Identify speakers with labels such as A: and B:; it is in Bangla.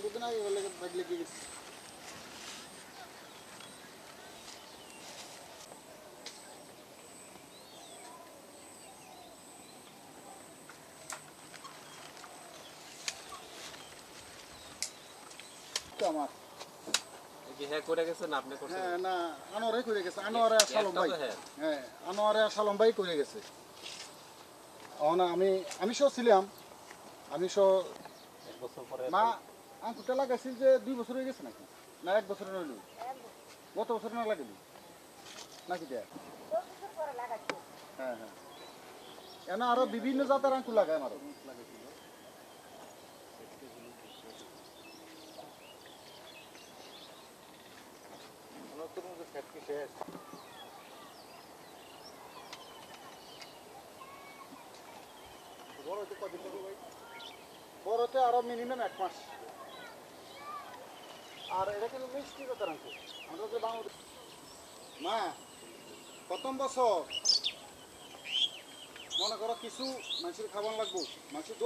A: দুদিন আগে বলে বাইক লেগে গেছে। আমার
B: করে গেছেন আপনি করছেন?
A: হ্যাঁ না, আনোয়ারে করে গেছে, আনোয়ারে সালম ভাই। হ্যাঁ আনোয়ারে সালম ভাই করে গেছে। না আমি সহ ছিলাম, আমি সহ
B: 1 বছর পরে
A: মা আঙ্কুটা লাগাইছিল যে 2 বছর হয়ে গেছে নাকি, না 1 বছর হইল, গত বছর না লাগাইলি নাকি দেখ। হ্যাঁ হ্যাঁ, এন আরো বিভিন্ন জাতের আঙ্কু লাগায় আমারও। বড়তে আরো মিনিমাম 1 মাস। আর এটা কিন্তু মিষ্টি জাতের আঙ্কু, আমরা যে বাংলাদেশ মা প্রথম বছর মনে করো কিছু মানুষের খাবার লাগবো, মানুষের